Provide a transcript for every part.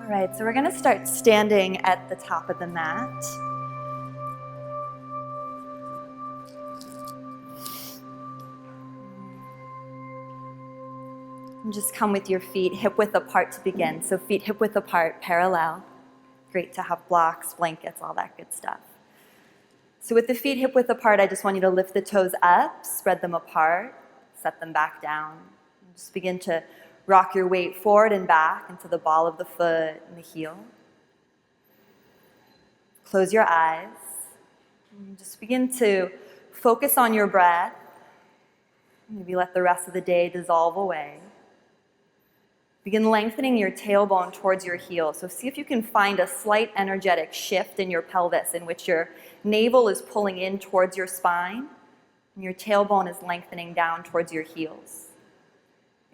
All right, so we're going to start standing at the top of the mat. And just come with your feet hip width apart to begin. So feet hip width apart, parallel. Great to have blocks, blankets, all that good stuff. So with the feet hip width apart, I just want you to lift the toes up, spread them apart, set them back down. And just begin to rock your weight forward and back into the ball of the foot and the heel. Close your eyes. And just begin to focus on your breath. Maybe let the rest of the day dissolve away. Begin lengthening your tailbone towards your heel. So see if you can find a slight energetic shift in your pelvis in which your navel is pulling in towards your spine and your tailbone is lengthening down towards your heels.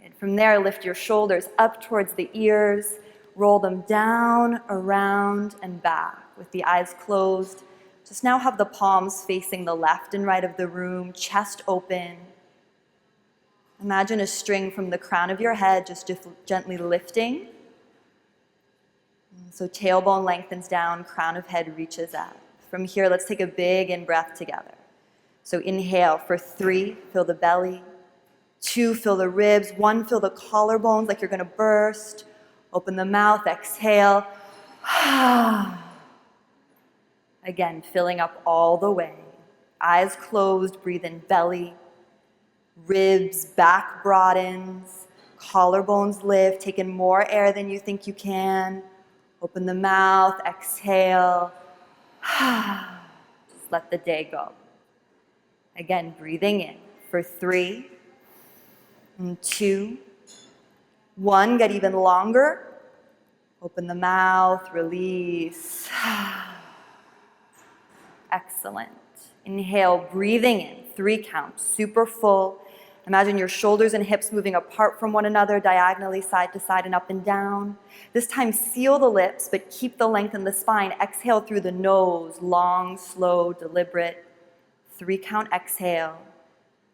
And from there, lift your shoulders up towards the ears, roll them down, around, and back with the eyes closed. Just now have the palms facing the left and right of the room, chest open. Imagine a string from the crown of your head just gently lifting. So tailbone lengthens down, crown of head reaches up. From here, let's take a big in-breath together. So inhale for 3, fill the belly. 2, fill the ribs. 1, fill the collarbones like you're going to burst. Open the mouth, exhale. Again, filling up all the way. Eyes closed, breathe in belly. Ribs, back broadens, collarbones lift, take in more air than you think you can. Open the mouth, exhale. Just let the day go. Again, breathing in for 3, and 2, 1, get even longer. Open the mouth, release. Excellent. Inhale, breathing in, 3 counts, super full. Imagine your shoulders and hips moving apart from one another, diagonally side to side and up and down. This time, seal the lips, but keep the length in the spine. Exhale through the nose, long, slow, deliberate. 3 count exhale.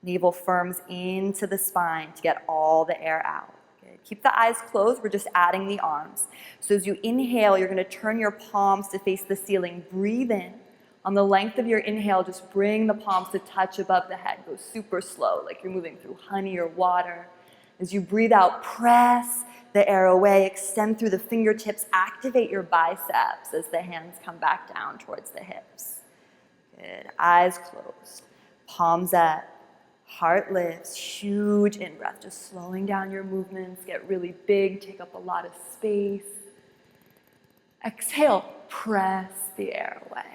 Navel firms into the spine to get all the air out. Good. Keep the eyes closed, we're just adding the arms. So as you inhale, you're gonna turn your palms to face the ceiling. Breathe in. On the length of your inhale, just bring the palms to touch above the head. Go super slow, like you're moving through honey or water. As you breathe out, press the air away, extend through the fingertips, activate your biceps as the hands come back down towards the hips. Good, eyes closed, palms up, heart lifts, huge in-breath, just slowing down your movements, get really big, take up a lot of space. Exhale, press the air away.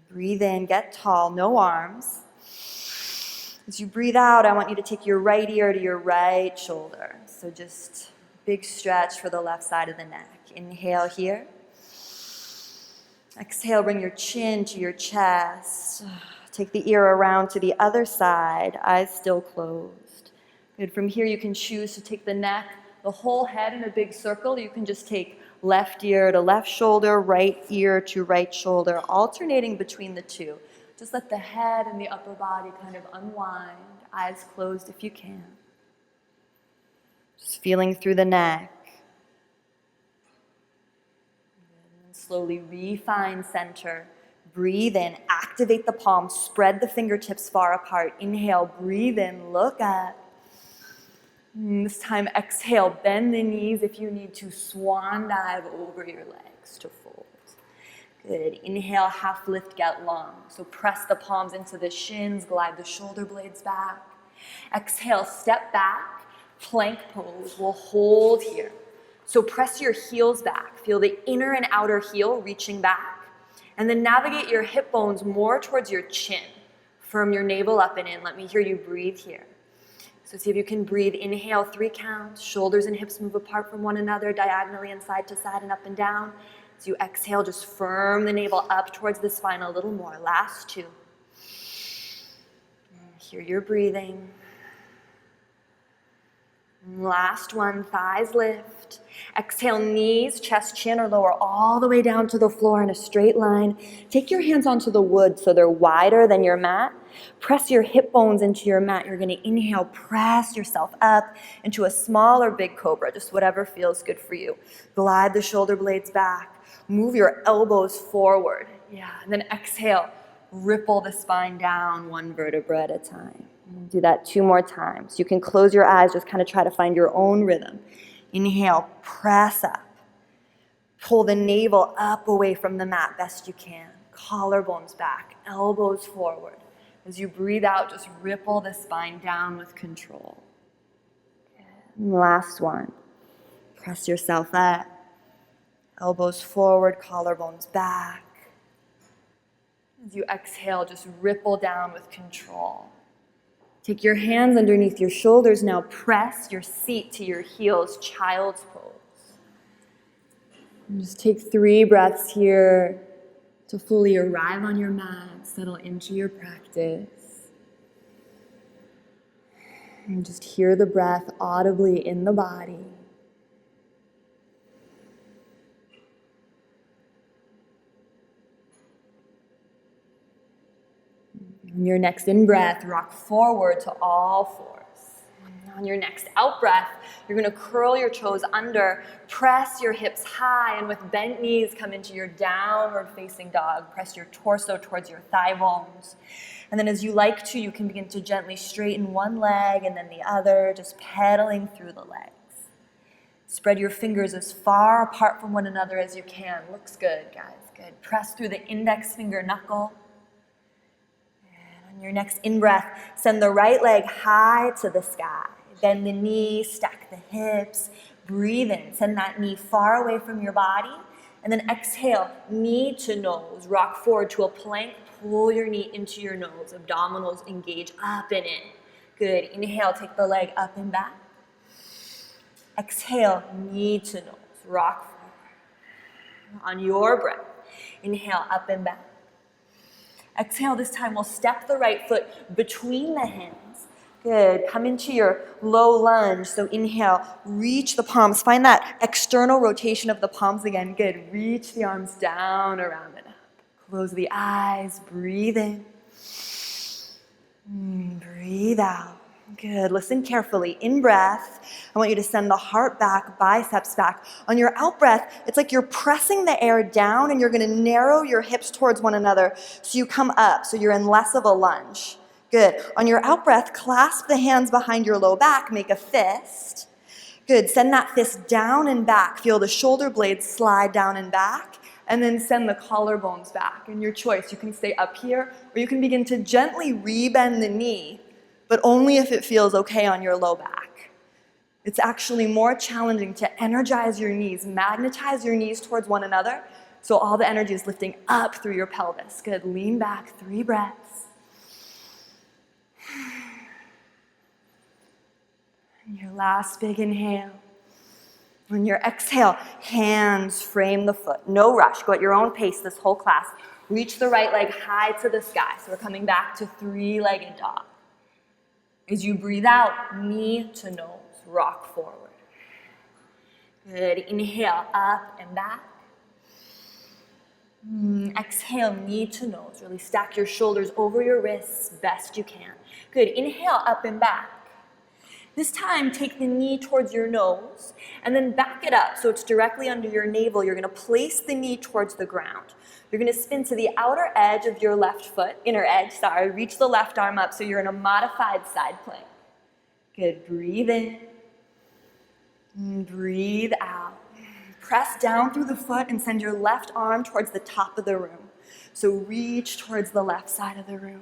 Breathe in, get tall, no arms. As you breathe out, I want you to take your right ear to your right shoulder. So just big stretch for the left side of the neck. Inhale here. Exhale, bring your chin to your chest. Take the ear around to the other side, eyes still closed. Good, from here you can choose to take the neck, the whole head in a big circle. You can just take left ear to left shoulder, right ear to right shoulder, alternating between the two. Just let the head and the upper body kind of unwind, eyes closed if you can. Just feeling through the neck. And slowly refine center. Breathe in, activate the palms, spread the fingertips far apart. Inhale, breathe in, look up. This time, exhale, bend the knees if you need to, swan dive over your legs to fold. Good, inhale, half lift, get long. So press the palms into the shins, glide the shoulder blades back. Exhale, step back, plank pose, we'll hold here. So press your heels back, feel the inner and outer heel reaching back, and then navigate your hip bones more towards your chin. Firm your navel up and in, let me hear you breathe here. So see if you can breathe. Inhale, 3 counts. Shoulders and hips move apart from one another, diagonally and side to side and up and down. As you exhale, just firm the navel up towards the spine a little more. Last 2. Hear your breathing. Last 1, thighs lift. Exhale, knees, chest, chin, or lower all the way down to the floor in a straight line. Take your hands onto the wood so they're wider than your mat. Press your hip bones into your mat. You're going to inhale, press yourself up into a small or big cobra, just whatever feels good for you. Glide the shoulder blades back. Move your elbows forward. Yeah, and then exhale, ripple the spine down one vertebra at a time. Do that 2 more times. You can close your eyes, just kind of try to find your own rhythm. Inhale, press up. Pull the navel up away from the mat best you can. Collarbones back, elbows forward. As you breathe out, just ripple the spine down with control. And last one. Press yourself up. Elbows forward, collarbones back. As you exhale, just ripple down with control. Take your hands underneath your shoulders. Now press your seat to your heels, child's pose. And just take 3 breaths here to fully arrive on your mat, settle into your practice. And just hear the breath audibly in the body. On your next in-breath, rock forward to all fours. On your next out-breath, you're going to curl your toes under, press your hips high, and with bent knees, come into your downward-facing dog. Press your torso towards your thigh bones. And then as you like to, you can begin to gently straighten one leg and then the other, just pedaling through the legs. Spread your fingers as far apart from one another as you can. Looks good, guys. Good. Press through the index finger knuckle. On your next in-breath, send the right leg high to the sky. Bend the knee, stack the hips, breathe in. Send that knee far away from your body. And then exhale, knee to nose. Rock forward to a plank. Pull your knee into your nose. Abdominals engage up and in. Good. Inhale, take the leg up and back. Exhale, knee to nose. Rock forward. On your breath, inhale, up and back. Exhale, this time we'll step the right foot between the hands. Good. Come into your low lunge. So inhale, reach the palms. Find that external rotation of the palms again. Good. Reach the arms down, around, and up. Close the eyes. Breathe in. Breathe out. Good. Listen carefully. In breath, I want you to send the heart back, biceps back. On your out breath, it's like you're pressing the air down and you're going to narrow your hips towards one another so you come up, so you're in less of a lunge. Good. On your out breath, clasp the hands behind your low back, make a fist. Good. Send that fist down and back. Feel the shoulder blades slide down and back. And then send the collarbones back. And your choice, you can stay up here or you can begin to gently rebend the knee, but only if it feels okay on your low back. It's actually more challenging to energize your knees, magnetize your knees towards one another, so all the energy is lifting up through your pelvis. Good, lean back, 3 breaths. And your last big inhale. On your exhale, hands frame the foot. No rush, go at your own pace this whole class. Reach the right leg high to the sky. So we're coming back to 3-legged dog. As you breathe out, knee to nose, rock forward. Good, inhale, up and back. Exhale, knee to nose. Really stack your shoulders over your wrists best you can. Good, inhale, up and back. This time, take the knee towards your nose and then back it up so it's directly under your navel. You're going to place the knee towards the ground. You're going to spin to the outer edge of your left foot, inner edge, sorry. Reach the left arm up so you're in a modified side plank. Good. Breathe in. Breathe out. Press down through the foot and send your left arm towards the top of the room. So reach towards the left side of the room.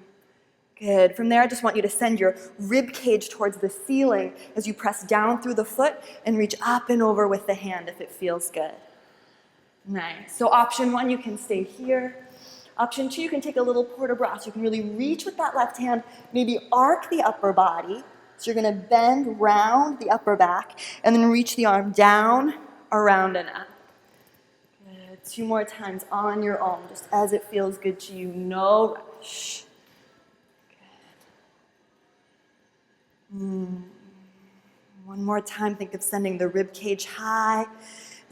Good. From there, I just want you to send your rib cage towards the ceiling as you press down through the foot and reach up and over with the hand if it feels good. Nice. So option 1, you can stay here. Option 2, you can take a little port de bras. You can really reach with that left hand, maybe arc the upper body. So you're going to bend round the upper back and then reach the arm down, around, and up. Good. 2 more times on your own, just as it feels good to you. No rush. One more time, think of sending the rib cage high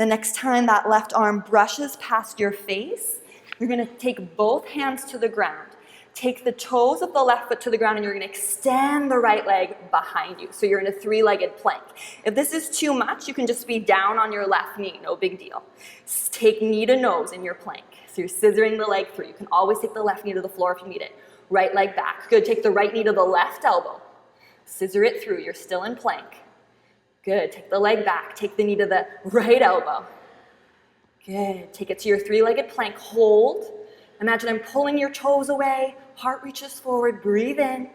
The next time that left arm brushes past your face, you're going to take both hands to the ground. Take the toes of the left foot to the ground and you're going to extend the right leg behind you. So you're in a three-legged plank. If this is too much, you can just be down on your left knee, no big deal. Take knee to nose in your plank. So you're scissoring the leg through. You can always take the left knee to the floor if you need it. Right leg back. Good, take the right knee to the left elbow. Scissor it through, you're still in plank. Good, take the leg back. Take the knee to the right elbow. Good, take it to your three-legged plank. Hold. Imagine I'm pulling your toes away. Heart reaches forward. Breathe in.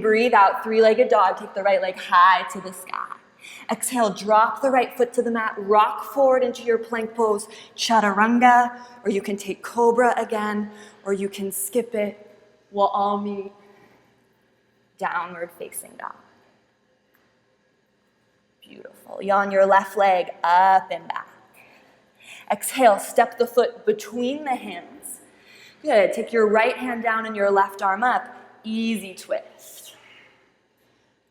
Breathe out. Three-legged dog. Take the right leg high to the sky. Exhale. Drop the right foot to the mat. Rock forward into your plank pose. Chaturanga. Or you can take cobra again. Or you can skip it. We'll all meet downward facing dog. Beautiful. Yawn your left leg up and back. Exhale, step the foot between the hands. Good, take your right hand down and your left arm up. Easy twist.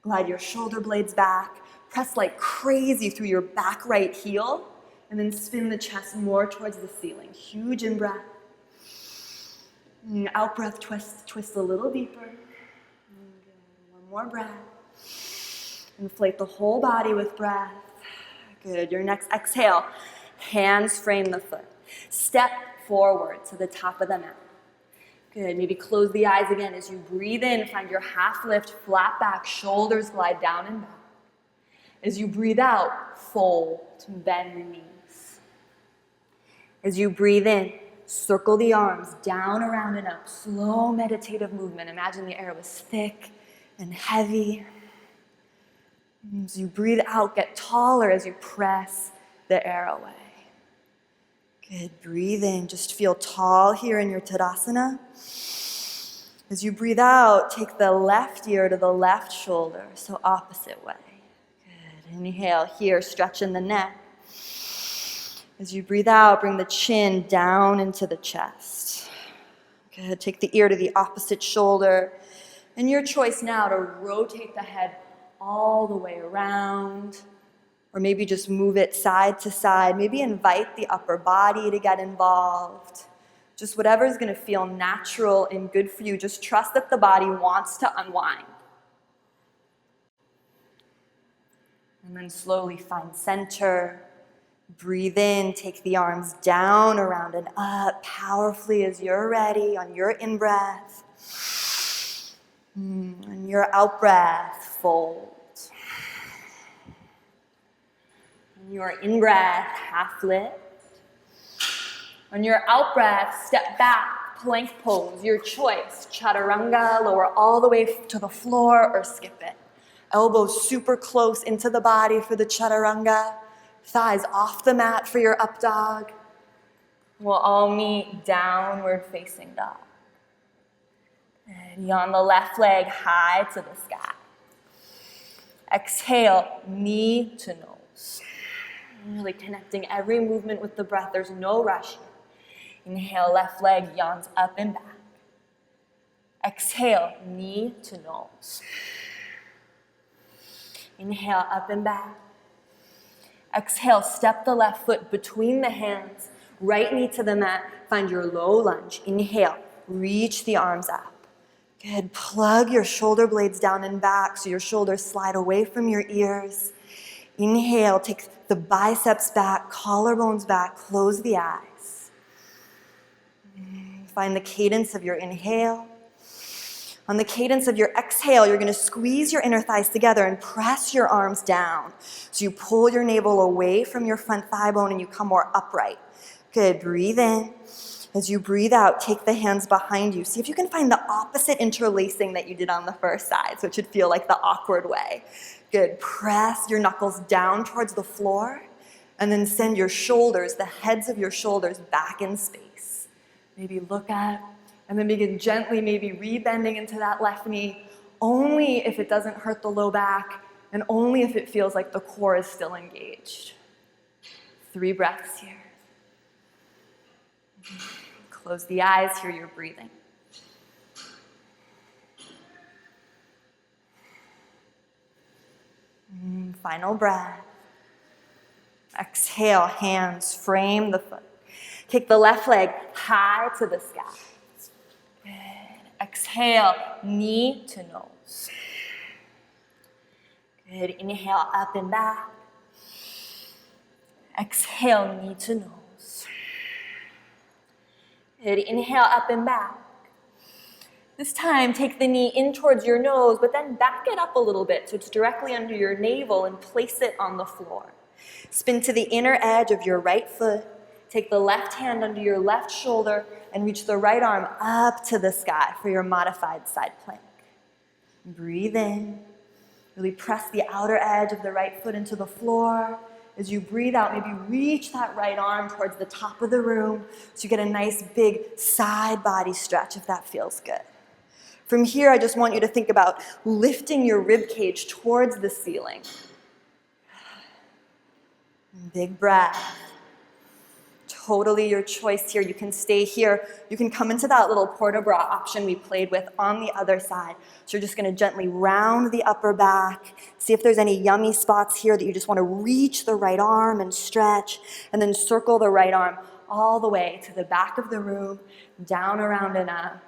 Glide your shoulder blades back. Press like crazy through your back right heel. And then spin the chest more towards the ceiling. Huge in-breath. Out breath, twist a little deeper. One more breath. Inflate the whole body with breath. Good, your next exhale. Hands frame the foot. Step forward to the top of the mat. Good, maybe close the eyes again as you breathe in. Find your half lift, flat back, shoulders glide down and back. As you breathe out, fold, bend the knees. As you breathe in, circle the arms down, around, and up. Slow meditative movement. Imagine the air was thick and heavy. As you breathe out, get taller as you press the air away. Good, breathe in, just feel tall here in your Tadasana. As you breathe out, take the left ear to the left shoulder, so opposite way. Good, inhale here, stretch in the neck. As you breathe out, bring the chin down into the chest. Good, take the ear to the opposite shoulder. And your choice now to rotate the head all the way around, or maybe just move it side to side. Maybe invite the upper body to get involved. Just whatever is going to feel natural and good for you. Just trust that the body wants to unwind. And then slowly find center. Breathe in, take the arms down, around, and up powerfully as you're ready on your in-breath. On your out-breath, fold. On your in-breath, half lift. On your out-breath, step back, plank pose, your choice. Chaturanga, lower all the way to the floor or skip it. Elbows super close into the body for the chaturanga. Thighs off the mat for your up dog. We'll all meet downward facing dog. And yawn the left leg high to the sky. Exhale, knee to nose. Really connecting every movement with the breath. There's no rush here. Inhale, left leg yawns up and back. Exhale, knee to nose. Inhale, up and back. Exhale, step the left foot between the hands. Right knee to the mat. Find your low lunge. Inhale, reach the arms up. Good. Plug your shoulder blades down and back so your shoulders slide away from your ears. Inhale, take the biceps back, collarbones back, close the eyes. Find the cadence of your inhale. On the cadence of your exhale, you're going to squeeze your inner thighs together and press your arms down. So you pull your navel away from your front thigh bone and you come more upright. Good. Breathe in. As you breathe out, take the hands behind you. See if you can find the opposite interlacing that you did on the first side, so it should feel like the awkward way. Good. Press your knuckles down towards the floor, and then send your shoulders, the heads of your shoulders, back in space. Maybe look up, and then begin gently maybe rebending into that left knee, only if it doesn't hurt the low back, and only if it feels like the core is still engaged. 3 breaths here. Close the eyes, hear your breathing. Final breath. Exhale, hands frame the foot. Take the left leg high to the sky. Good. Exhale, knee to nose. Good. Inhale, up and back. Exhale, knee to nose. Good. Inhale, up and back. This time, take the knee in towards your nose, but then back it up a little bit so it's directly under your navel and place it on the floor. Spin to the inner edge of your right foot. Take the left hand under your left shoulder and reach the right arm up to the sky for your modified side plank. Breathe in. Really press the outer edge of the right foot into the floor. As you breathe out, maybe reach that right arm towards the top of the room so you get a nice big side body stretch if that feels good. From here, I just want you to think about lifting your rib cage towards the ceiling. Big breath. Totally your choice here. You can stay here. You can come into that little port-a-bras option we played with on the other side. So you're just going to gently round the upper back. See if there's any yummy spots here that you just want to reach the right arm and stretch. And then circle the right arm all the way to the back of the room, down, around, and up.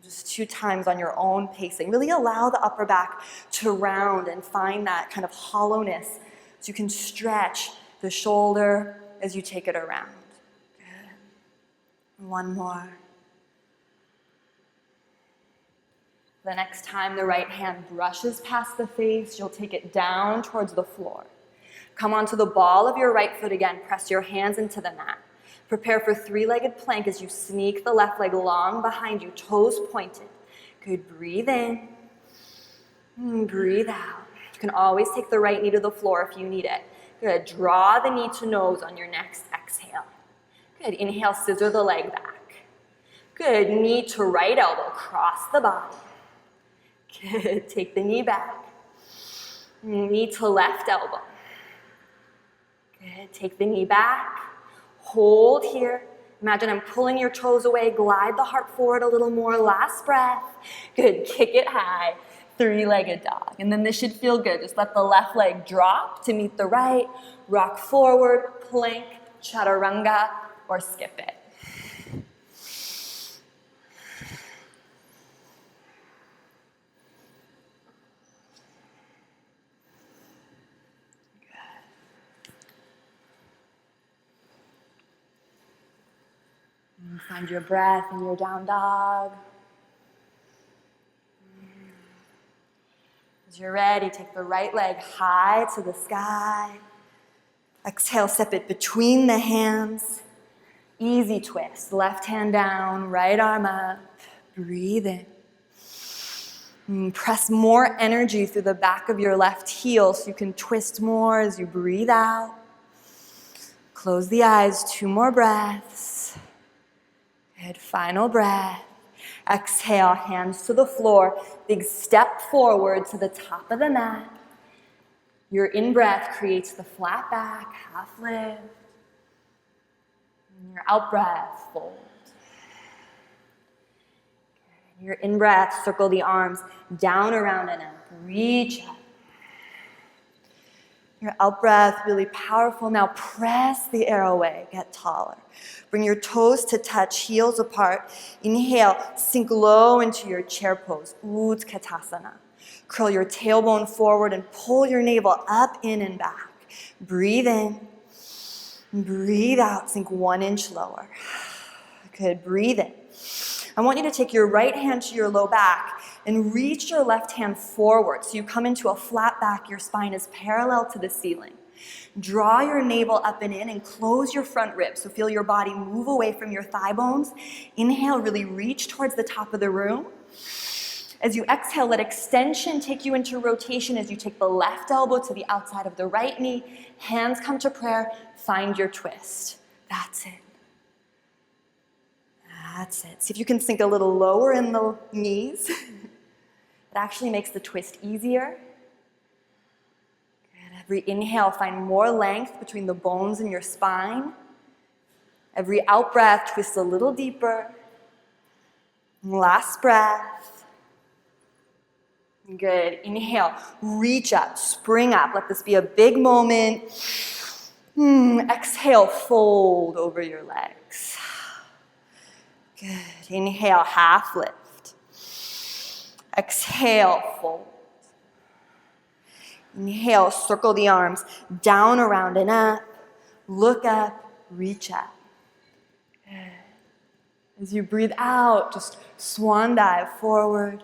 Just 2 times on your own pacing. Really allow the upper back to round and find that kind of hollowness so you can stretch the shoulder as you take it around. Good. One more. The next time the right hand brushes past the face, you'll take it down towards the floor. Come onto the ball of your right foot again. Press your hands into the mat. Prepare for 3-legged plank as you sneak the left leg long behind you, toes pointed. Good. Breathe in. Breathe out. You can always take the right knee to the floor if you need it. Good. Draw the knee to nose on your next exhale. Good. Inhale, scissor the leg back. Good. Knee to right elbow, cross the body. Good. Take the knee back. Knee to left elbow. Good. Take the knee back. Hold here. Imagine I'm pulling your toes away. Glide the heart forward a little more. Last breath. Good. Kick it high. 3-legged dog. And then this should feel good. Just let the left leg drop to meet the right. Rock forward, plank, chaturanga, or skip it. Find your breath in your down dog. As you're ready, take the right leg high to the sky. Exhale, step it between the hands. Easy twist. Left hand down, right arm up. Breathe in. Press more energy through the back of your left heel so you can twist more as you breathe out. Close the eyes, 2 more breaths. Good, final breath. Exhale, hands to the floor. Big step forward to the top of the mat. Your in-breath creates the flat back, half lift. And your out-breath, fold. Your in-breath, circle the arms down, around, and up. Reach up. Your out-breath, really powerful. Now press the air away, get taller. Bring your toes to touch, heels apart. Inhale, sink low into your chair pose, Utkatasana. Curl your tailbone forward and pull your navel up, in, and back. Breathe in. Breathe out, sink 1 inch lower. Good, breathe in. I want you to take your right hand to your low back and reach your left hand forward so you come into a flat back. Your spine is parallel to the ceiling. Draw your navel up and in and close your front ribs. So feel your body move away from your thigh bones. Inhale, really reach towards the top of the room. As you exhale, let extension take you into rotation as you take the left elbow to the outside of the right knee. Hands come to prayer. Find your twist. That's it. That's it. See if you can sink a little lower in the knees. It actually makes the twist easier. Good. Every inhale, find more length between the bones in your spine. Every out-breath, twist a little deeper. Last breath. Good. Inhale, reach up, spring up. Let this be a big moment. Exhale, fold over your legs. Good. Inhale, half lift. Exhale, fold. Inhale, circle the arms down, around, and up. Look up, reach up. Good. As you breathe out, just swan dive forward.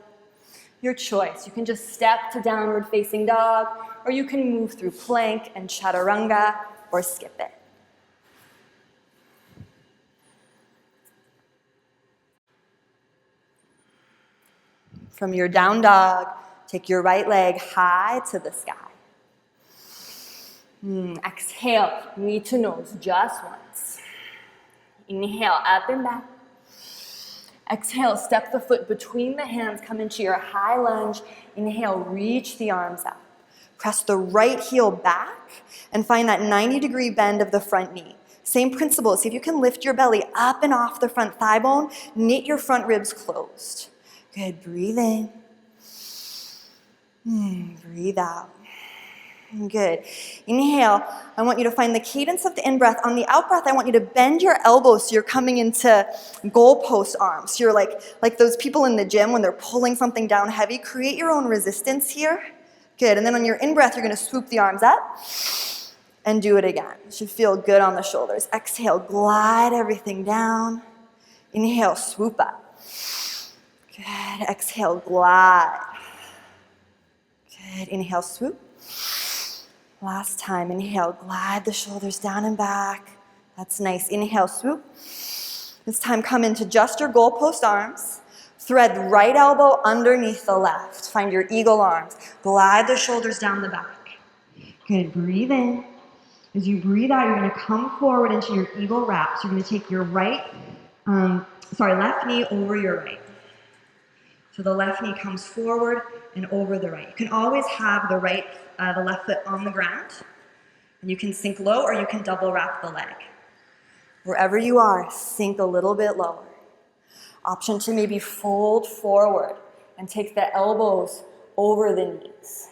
Your choice. You can just step to downward facing dog, or you can move through plank and chaturanga, or skip it. From your down dog, take your right leg high to the sky. Exhale, knee to nose just once. Inhale, up and back. Exhale, step the foot between the hands, come into your high lunge. Inhale, reach the arms up. Press the right heel back and find that 90-degree bend of the front knee. Same principle, see if you can lift your belly up and off the front thigh bone, knit your front ribs closed. Good, breathe in. Breathe out. Good. Inhale, I want you to find the cadence of the in-breath. On the out-breath, I want you to bend your elbows so you're coming into goalpost arms. So you're like those people in the gym when they're pulling something down heavy. Create your own resistance here. Good. And then on your in-breath, you're going to swoop the arms up and do it again. It should feel good on the shoulders. Exhale, glide everything down. Inhale, swoop up. Good. Exhale, glide. Good. Inhale, swoop. Last time, inhale, glide the shoulders down and back. That's nice. Inhale, swoop. This time, come into just your goalpost arms. Thread right elbow underneath the left. Find your eagle arms. Glide the shoulders down the back. Good, breathe in. As you breathe out, you're gonna come forward into your eagle wrap. So you're gonna take your left knee over your right. So the left knee comes forward and over the right. You can always have the left foot on the ground, and you can sink low or you can double wrap the leg. Wherever you are, sink a little bit lower. Option to maybe fold forward and take the elbows over the knees.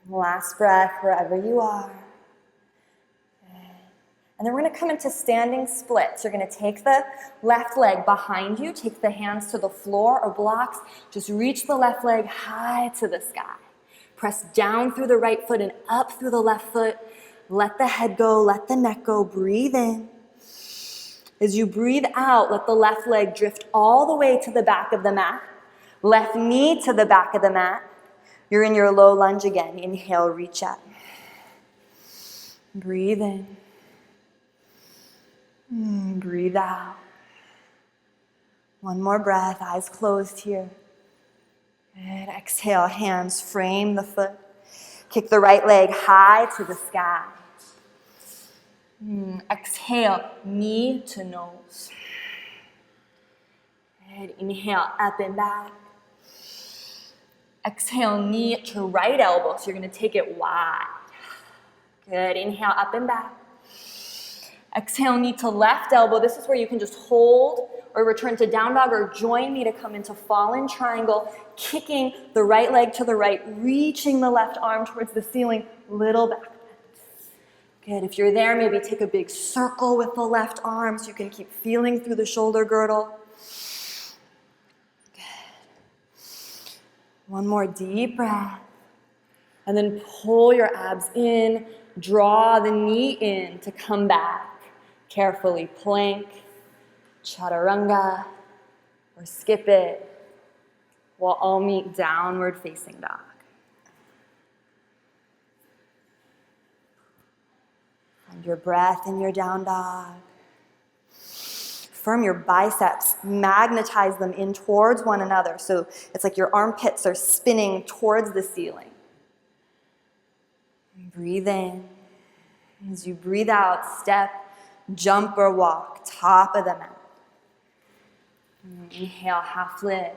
Last breath, wherever you are. And then we're going to come into standing splits. You're going to take the left leg behind you, take the hands to the floor or blocks. Just reach the left leg high to the sky. Press down through the right foot and up through the left foot. Let the head go, let the neck go. Breathe in. As you breathe out, let the left leg drift all the way to the back of the mat. Left knee to the back of the mat. You're in your low lunge again. Inhale, reach up. Breathe in. Breathe out. One more breath, eyes closed here. Good. Exhale, hands frame the foot. Kick the right leg high to the sky. Exhale, knee to nose. Good. Inhale, up and back. Exhale, knee to right elbow, so you're going to take it wide. Good. Inhale, up and back. Exhale, knee to left elbow. This is where you can just hold or return to down dog or join me to come into fallen triangle, kicking the right leg to the right, reaching the left arm towards the ceiling, little back bend. Good. If you're there, maybe take a big circle with the left arm so you can keep feeling through the shoulder girdle. Good. One more deep breath. And then pull your abs in, draw the knee in to come back. Carefully plank, chaturanga, or skip it. We'll all meet downward facing dog. Find your breath in your down dog. Firm your biceps, magnetize them in towards one another. So it's like your armpits are spinning towards the ceiling. Breathe in. As you breathe out, step, jump or walk, top of the mat. Inhale, half lift.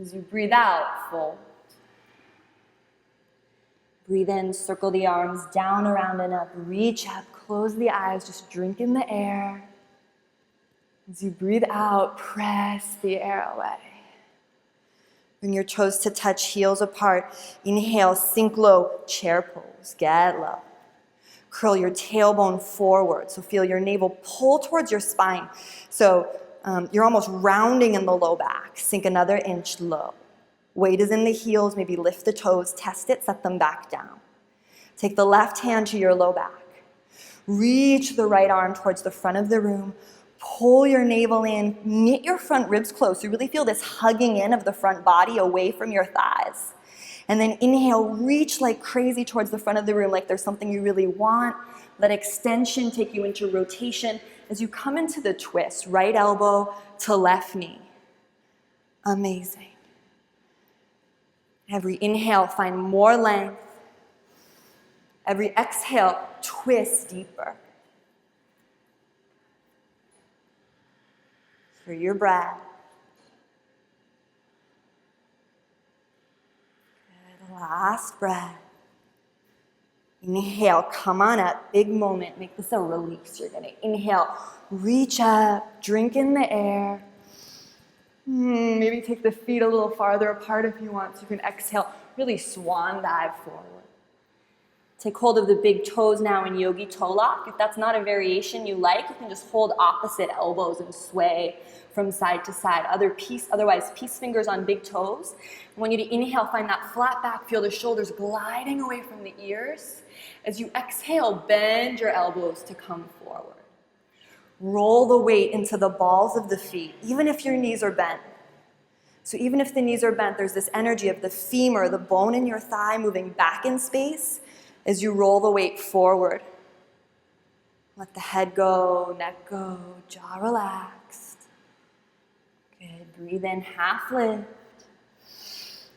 As you breathe out, fold. Breathe in, circle the arms down, around, and up. Reach up, close the eyes, just drink in the air. As you breathe out, press the air away. Bring your toes to touch, heels apart. Inhale, sink low, chair pose, get low. Curl your tailbone forward, so feel your navel pull towards your spine. So you're almost rounding in the low back. Sink another inch low. Weight is in the heels, maybe lift the toes, test it, set them back down. Take the left hand to your low back. Reach the right arm towards the front of the room. Pull your navel in, knit your front ribs close. You really feel this hugging in of the front body away from your thighs. And then inhale, reach like crazy towards the front of the room, like there's something you really want. Let extension take you into rotation as you come into the twist, right elbow to left knee. Amazing. Every inhale, find more length. Every exhale, twist deeper. For your breath. Good. Last breath. Inhale, come on up, big moment. Make this a release. You're gonna inhale, reach up, drink in the air. Maybe take the feet a little farther apart if you want, so you can exhale, really swan dive forward. Take hold of the big toes now in yogi toe lock. If that's not a variation you like, you can just hold opposite elbows and sway from side to side. Otherwise, peace fingers on big toes. I want you to inhale, find that flat back, feel the shoulders gliding away from the ears. As you exhale, bend your elbows to come forward. Roll the weight into the balls of the feet, even if your knees are bent. So even if the knees are bent, there's this energy of the femur, the bone in your thigh moving back in space as you roll the weight forward. Let the head go, neck go, jaw relaxed. Good, breathe in, half lift.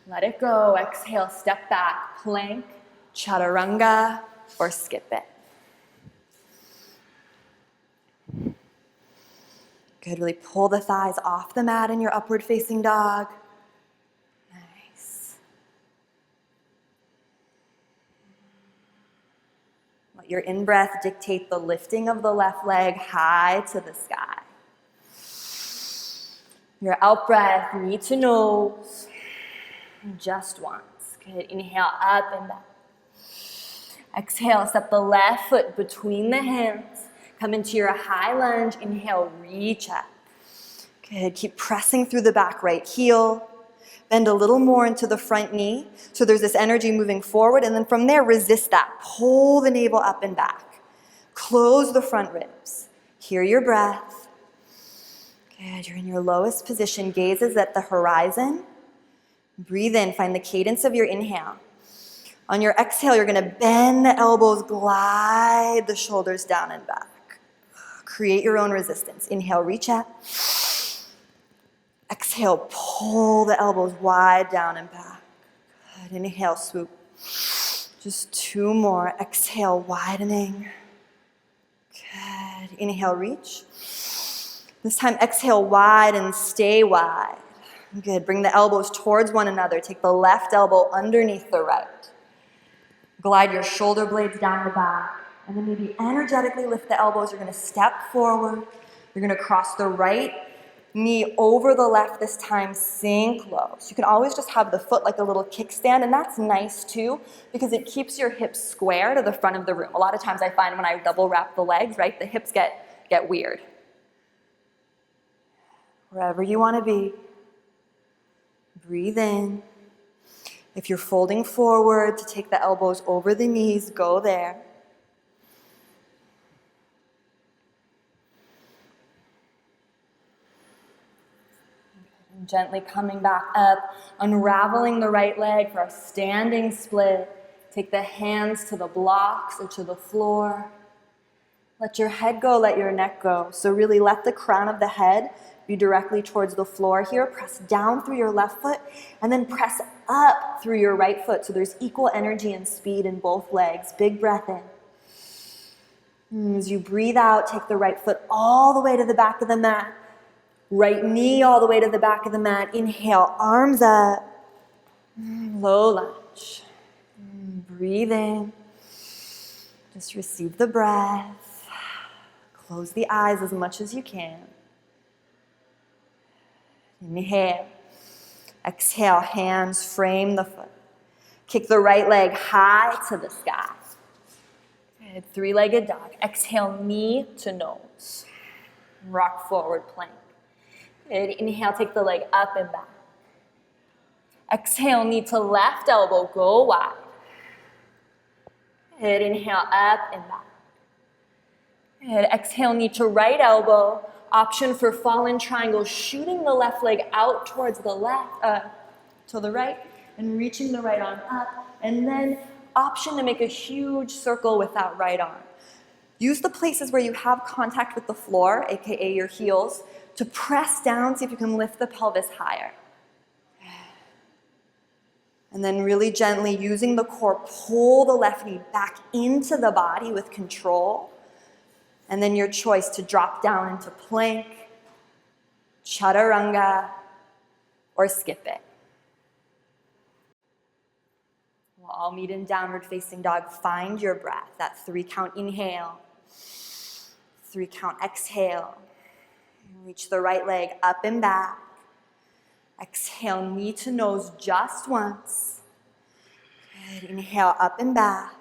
Let it go, exhale, step back, plank, chaturanga, or skip it. Good, really pull the thighs off the mat in your upward facing dog. Nice. Let your in-breath dictate the lifting of the left leg high to the sky. Your out-breath, knee to nose, just once. Good, inhale up and back. Exhale, step the left foot between the hands. Come into your high lunge, inhale, reach up. Good, keep pressing through the back right heel. Bend a little more into the front knee. So there's this energy moving forward, and then from there, resist that. Pull the navel up and back. Close the front ribs. Hear your breath. Good, you're in your lowest position. Gaze is at the horizon. Breathe in, find the cadence of your inhale. On your exhale, you're gonna bend the elbows, glide the shoulders down and back. Create your own resistance. Inhale, reach up. Exhale, pull the elbows wide down and back. Good, inhale, swoop. Just two more. Exhale, widening. Good, inhale, reach. This time, exhale wide and stay wide. Good, bring the elbows towards one another. Take the left elbow underneath the right. Glide your shoulder blades down the back. And then maybe energetically lift the elbows. You're gonna step forward. You're gonna cross the right knee over the left this time, sink low. So you can always just have the foot like a little kickstand, and that's nice too, because it keeps your hips square to the front of the room. A lot of times I find when I double wrap the legs, right, the hips get weird. Wherever you wanna be, breathe in. If you're folding forward to take the elbows over the knees, go there. And gently coming back up, unraveling the right leg for a standing split. Take the hands to the blocks or to the floor. Let your head go, let your neck go. So really let the crown of the head be directly towards the floor here. Press down through your left foot and then press up through your right foot. So there's equal energy and speed in both legs. Big breath in. As you breathe out, take the right foot all the way to the back of the mat. Right knee all the way to the back of the mat. Inhale, arms up. Low lunge. Breathe in. Just receive the breath. Close the eyes as much as you can. Inhale. Exhale, hands frame the foot. Kick the right leg high to the sky. Good. Three-legged dog. Exhale, knee to nose. Rock forward plank. Good. Inhale, take the leg up and back. Exhale, knee to left elbow, go wide. Good. Inhale, up and back. Good. Exhale, knee to right elbow. Option for fallen triangle, shooting the left leg out towards the left, to the right, and reaching the right arm up. And then option to make a huge circle with that right arm. Use the places where you have contact with the floor, aka your heels, to press down, see if you can lift the pelvis higher. And then really gently, using the core, pull the left knee back into the body with control. And then your choice to drop down into plank, chaturanga, or skip it. We'll all meet in downward facing dog. Find your breath. That 3-count inhale, 3-count exhale. Reach the right leg up and back. Exhale, knee to nose just once. Good. Inhale, up and back.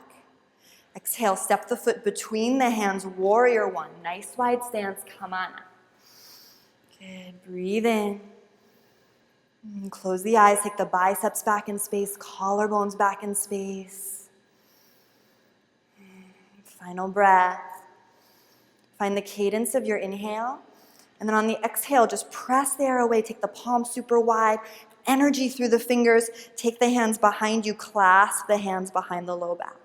Exhale, step the foot between the hands, warrior one. Nice wide stance, come on up. Good, breathe in. And close the eyes, take the biceps back in space, collarbones back in space. Final breath. Find the cadence of your inhale. And then on the exhale, just press the air away, take the palm super wide, energy through the fingers, take the hands behind you, clasp the hands behind the low back.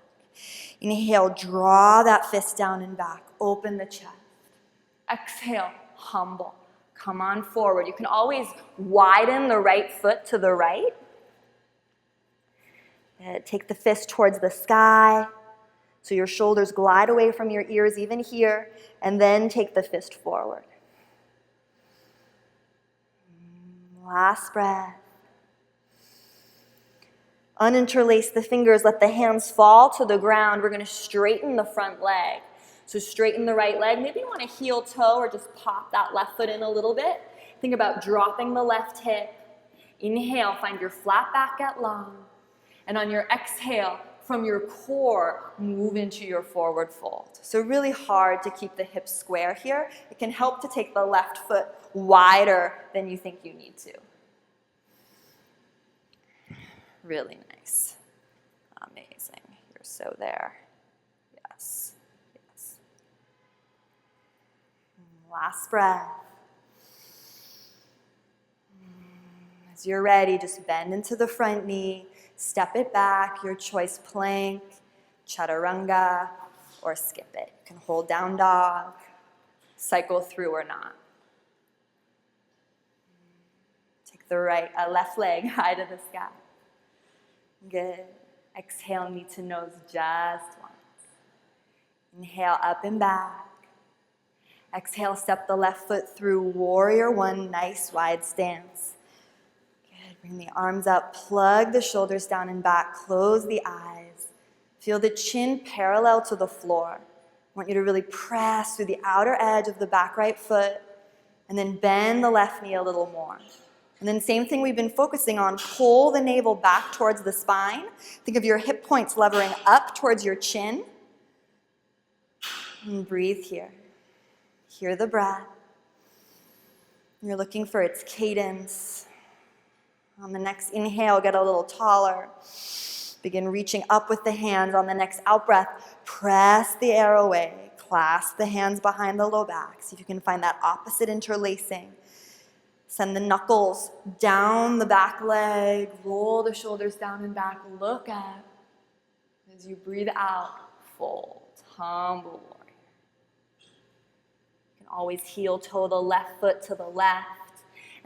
Inhale, draw that fist down and back, open the chest. Exhale, humble. Come on forward. You can always widen the right foot to the right. Take the fist towards the sky, so your shoulders glide away from your ears even here, and then take the fist forward. Last breath. Uninterlace the fingers, let the hands fall to the ground. We're going to straighten the front leg. So straighten the right leg. Maybe you want to heel toe or just pop that left foot in a little bit. Think about dropping the left hip. Inhale, find your flat back at long. And on your exhale, from your core, move into your forward fold. So really hard to keep the hips square here. It can help to take the left foot wider than you think you need to. Really nice. Amazing. You're so there. Yes. Yes. Last breath. As you're ready, just bend into the front knee, step it back, your choice, plank, chaturanga, or skip it. You can hold down dog, cycle through or not. Take the left leg high to the sky. Good. Exhale, knee to nose just once. Inhale, up and back. Exhale, step the left foot through warrior one, nice wide stance. Good. Bring the arms up, plug the shoulders down and back, close the eyes. Feel the chin parallel to the floor. I want you to really press through the outer edge of the back right foot, and then bend the left knee a little more. And then same thing we've been focusing on, pull the navel back towards the spine. Think of your hip points levering up towards your chin. And breathe here. Hear the breath. You're looking for its cadence. On the next inhale, get a little taller. Begin reaching up with the hands. On the next out breath, press the air away. Clasp the hands behind the low back. See if you can find that opposite interlacing. Send the knuckles down the back leg, roll the shoulders down and back, look up. As you breathe out, fold, humble warrior. You can always heel toe the left foot to the left.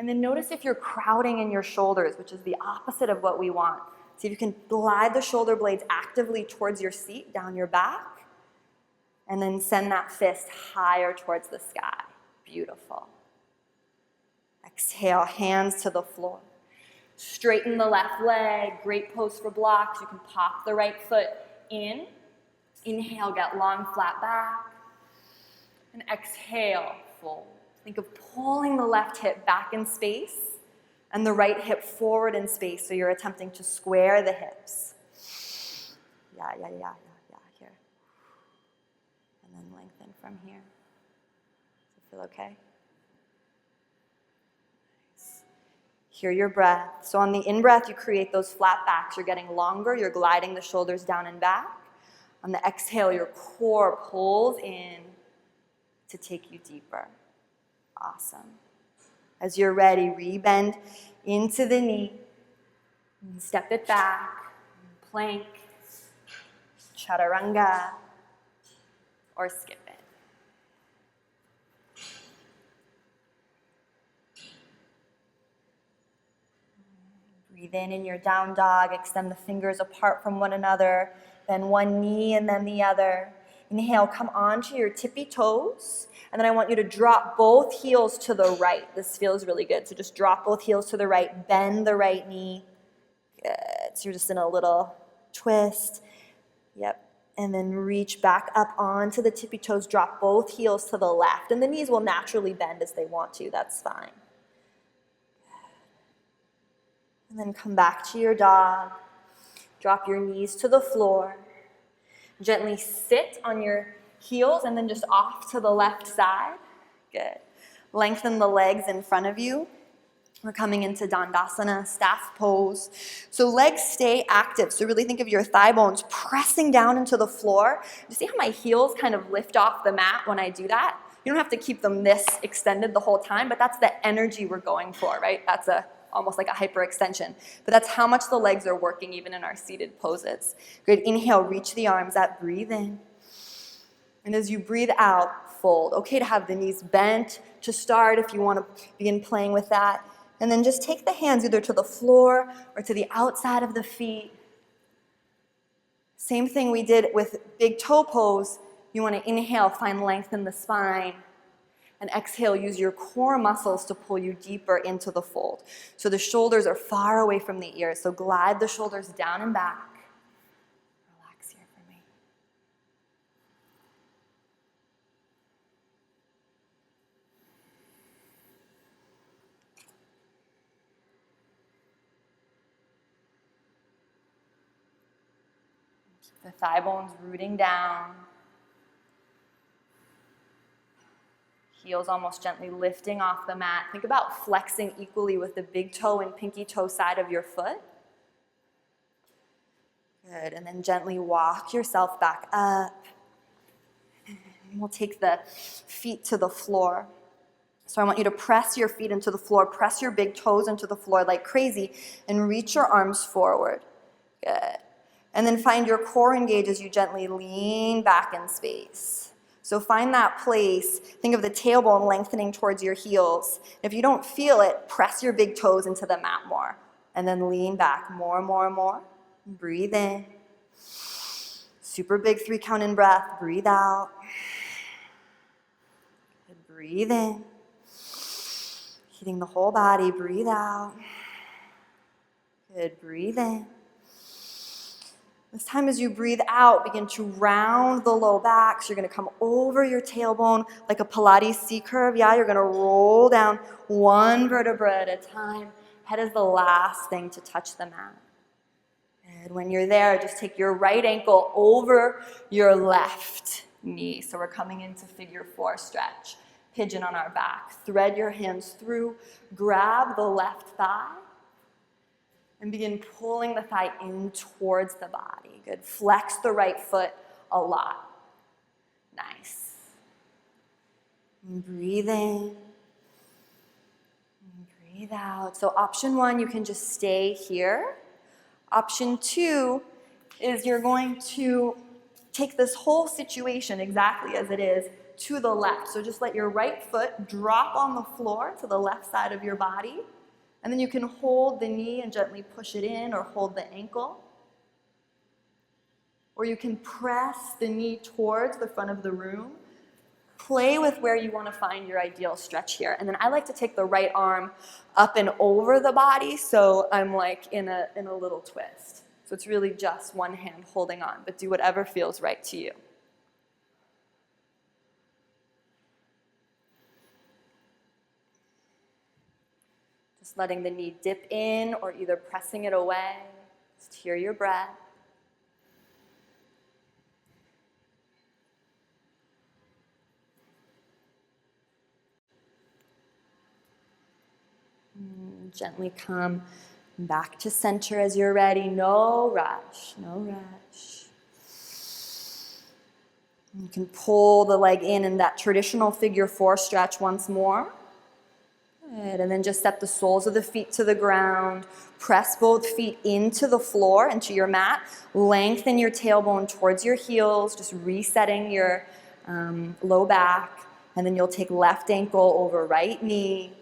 And then notice if you're crowding in your shoulders, which is the opposite of what we want. See if you can glide the shoulder blades actively towards your seat, down your back. And then send that fist higher towards the sky. Beautiful. Exhale, hands to the floor. Straighten the left leg, great pose for blocks. You can pop the right foot in. Inhale, get long, flat back. And exhale, fold. Think of pulling the left hip back in space And the right hip forward in space, so you're attempting to square the hips. Yeah, here. And then lengthen from here. Does it feel okay? Nice. Hear your breath. So on the in-breath, you create those flat backs. You're getting longer. You're gliding the shoulders down and back. On the exhale, your core pulls in to take you deeper. Awesome. As you're ready, rebend into the knee. And step it back. Plank. Chaturanga. Or skip it. Breathe in your down dog. Extend the fingers apart from one another. Then one knee and then the other. Inhale, come onto your tippy toes. And then I want you to drop both heels to the right. This feels really good. So just drop both heels to the right. Bend the right knee. Good. So you're just in a little twist. Yep. And then reach back up onto the tippy toes. Drop both heels to the left. And the knees will naturally bend as they want to. That's fine. And then come back to your dog. Drop your knees to the floor. Gently sit on your heels and then just off to the left side. Good. Lengthen the legs in front of you. We're coming into Dandasana, staff pose. So legs stay active. So really think of your thigh bones pressing down into the floor. You see how my heels kind of lift off the mat when I do that? You don't have to keep them this extended the whole time, but that's the energy we're going for, right? That's almost like a hyperextension. But that's how much the legs are working even in our seated poses. Good. Inhale, reach the arms up, breathe in. And as you breathe out, fold. Okay to have the knees bent to start if you want to begin playing with that. And then just take the hands either to the floor or to the outside of the feet. Same thing we did with big toe pose. You want to inhale, find length in the spine. And exhale, use your core muscles to pull you deeper into the fold. So the shoulders are far away from the ears. So glide the shoulders down and back. Relax here for me. Keep the thigh bones rooting down. Heels almost gently lifting off the mat. Think about flexing equally with the big toe and pinky toe side of your foot. Good, and then gently walk yourself back up. And we'll take the feet to the floor. So I want you to press your feet into the floor, press your big toes into the floor like crazy, and reach your arms forward. Good. And then find your core engage as you gently lean back in space. So find that place. Think of the tailbone lengthening towards your heels. If you don't feel it, press your big toes into the mat more. And then lean back more. Breathe in. Super big 3-count in breath. Breathe out. Breathe in. Heating the whole body. Breathe out. Good. Breathe in. This time as you breathe out, begin to round the low back. So you're going to come over your tailbone like a Pilates C-curve. Yeah, you're going to roll down one vertebra at a time. Head is the last thing to touch the mat. And when you're there, just take your right ankle over your left knee. So we're coming into figure 4 stretch. Pigeon on our back. Thread your hands through. Grab the left thigh. And begin pulling the thigh in towards the body. Good. Flex the right foot a lot. Nice. And breathe in. And breathe out. So option 1, you can just stay here. Option 2 is you're going to take this whole situation exactly as it is to the left. So just let your right foot drop on the floor to the left side of your body. And then you can hold the knee and gently push it in or hold the ankle. Or you can press the knee towards the front of the room. Play with where you want to find your ideal stretch here. And then I like to take the right arm up and over the body, so I'm like in a little twist. So it's really just one hand holding on, but do whatever feels right to you. Just letting the knee dip in or either pressing it away. Just hear your breath. Gently come back to center as you're ready. No rush, no rush. You can pull the leg in that traditional figure 4 stretch once more. Good. And then just step the soles of the feet to the ground. Press both feet into the floor, into your mat. Lengthen your tailbone towards your heels, just resetting your low back. And then you'll take left ankle over right knee.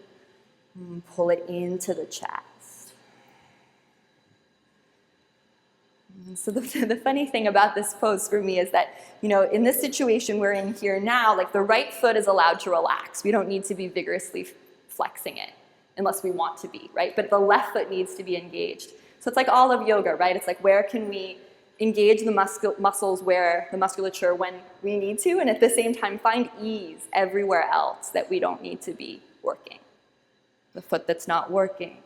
And pull it into the chest. So the funny thing about this pose for me is that, in this situation we're in here now, like the right foot is allowed to relax. We don't need to be vigorously flexing it unless we want to be, right? But the left foot needs to be engaged. So it's like all of yoga, right? It's like, where can we engage the muscles, where the musculature when we need to, and at the same time find ease everywhere else that we don't need to be working. The foot that's not working.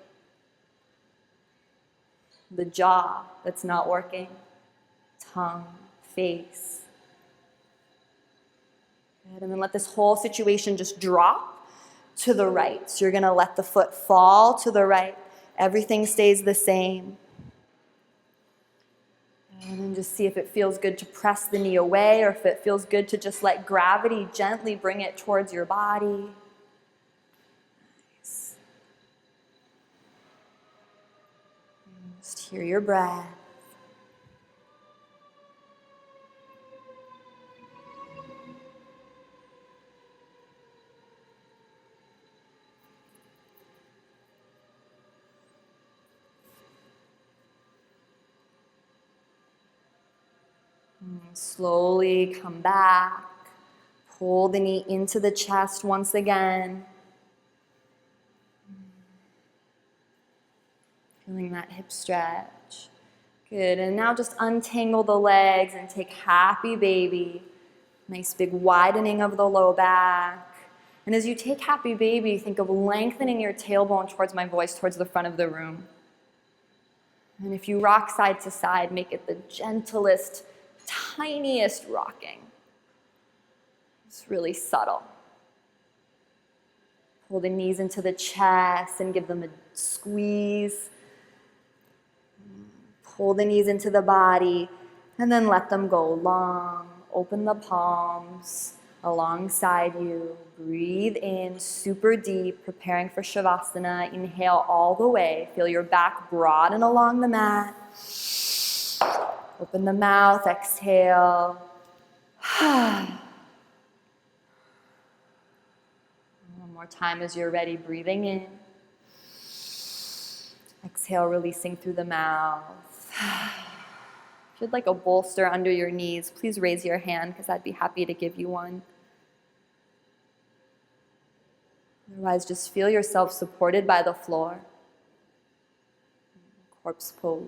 The jaw that's not working. Tongue, face. Good. And then let this whole situation just drop to the right. So you're going to let the foot fall to the right. Everything stays the same. And then just see if it feels good to press the knee away, or if it feels good to just let gravity gently bring it towards your body. Just hear your breath. And slowly come back. Pull the knee into the chest once again. Feeling that hip stretch. Good, and now just untangle the legs and take happy baby. Nice big widening of the low back. And as you take happy baby, think of lengthening your tailbone towards my voice, towards the front of the room. And if you rock side to side, make it the gentlest, tiniest rocking. It's really subtle. Pull the knees into the chest and give them a squeeze. Pull the knees into the body, and then let them go long. Open the palms alongside you. Breathe in super deep, preparing for Shavasana. Inhale all the way. Feel your back broaden along the mat. Open the mouth, exhale. One more time as you're ready, breathing in. Exhale, releasing through the mouth. If you'd like a bolster under your knees, please raise your hand because I'd be happy to give you one. Otherwise, just feel yourself supported by the floor. Corpse pose.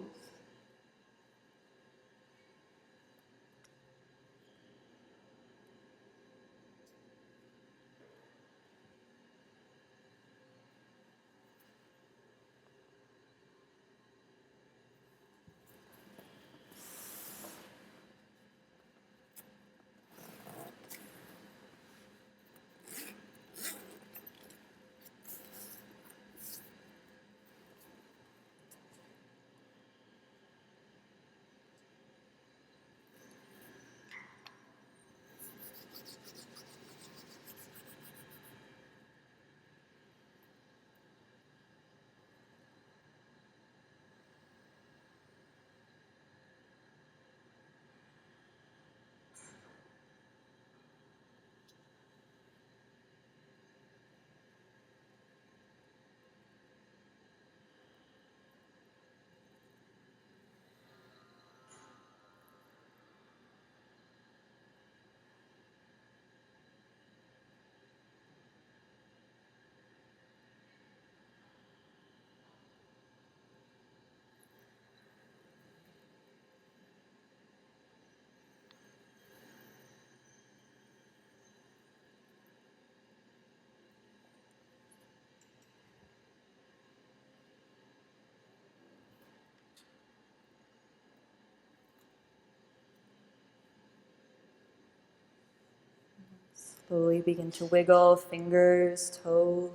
Slowly begin to wiggle fingers, toes.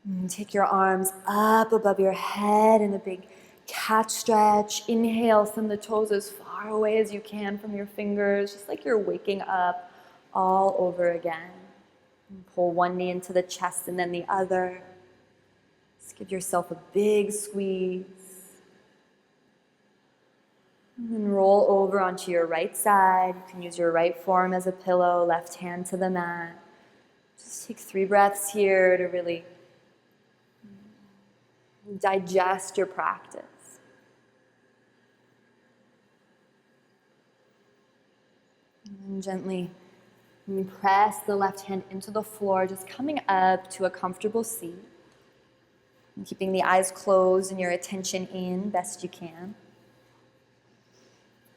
And take your arms up above your head in a big cat stretch. Inhale, send the toes as far away as you can from your fingers, just like you're waking up all over again. And pull one knee into the chest and then the other. Just give yourself a big squeeze. And then roll over onto your right side. You can use your right forearm as a pillow, left hand to the mat. Just take 3 breaths here to really digest your practice. And gently press the left hand into the floor, just coming up to a comfortable seat. And keeping the eyes closed and your attention in best you can.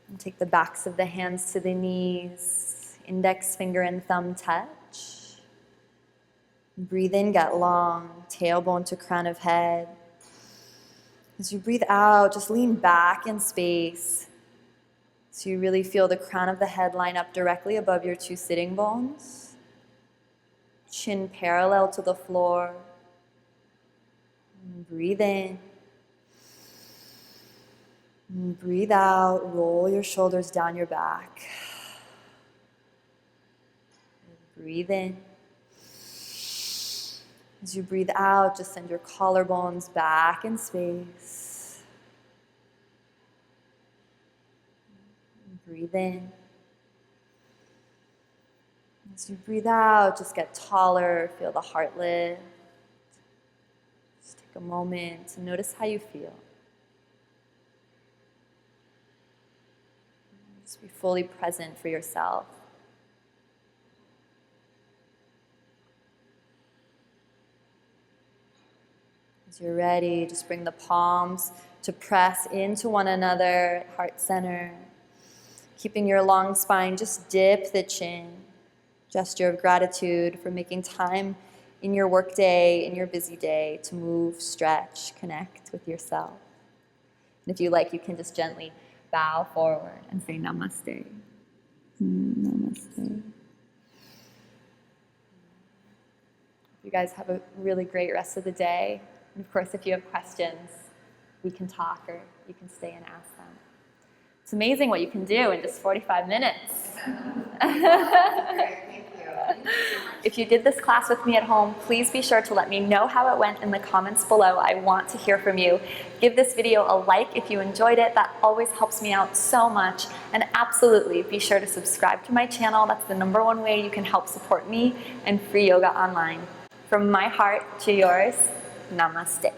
And take the backs of the hands to the knees, index finger and thumb touch. Breathe in, get long, tailbone to crown of head. As you breathe out, just lean back in space. So you really feel the crown of the head line up directly above your 2 sitting bones. Chin parallel to the floor. And breathe in. And breathe out, roll your shoulders down your back. And breathe in. As you breathe out, just send your collarbones back in space. And breathe in. As you breathe out, just get taller, feel the heart lift. Just take a moment to notice how you feel. Just be fully present for yourself. As you're ready, just bring the palms to press into one another at heart center. Keeping your long spine, just dip the chin. Gesture of gratitude for making time in your work day, in your busy day, to move, stretch, connect with yourself. And if you like, you can just gently bow forward and say namaste. Namaste. You guys have a really great rest of the day. And of course, if you have questions, we can talk or you can stay and ask them. It's amazing what you can do in just 45 minutes. Thank you. If you did this class with me at home, please be sure to let me know how it went in the comments below. I want to hear from you. Give this video a like if you enjoyed it. That always helps me out so much. And absolutely be sure to subscribe to my channel. That's the #1 way you can help support me and free yoga online. From my heart to yours, namaste.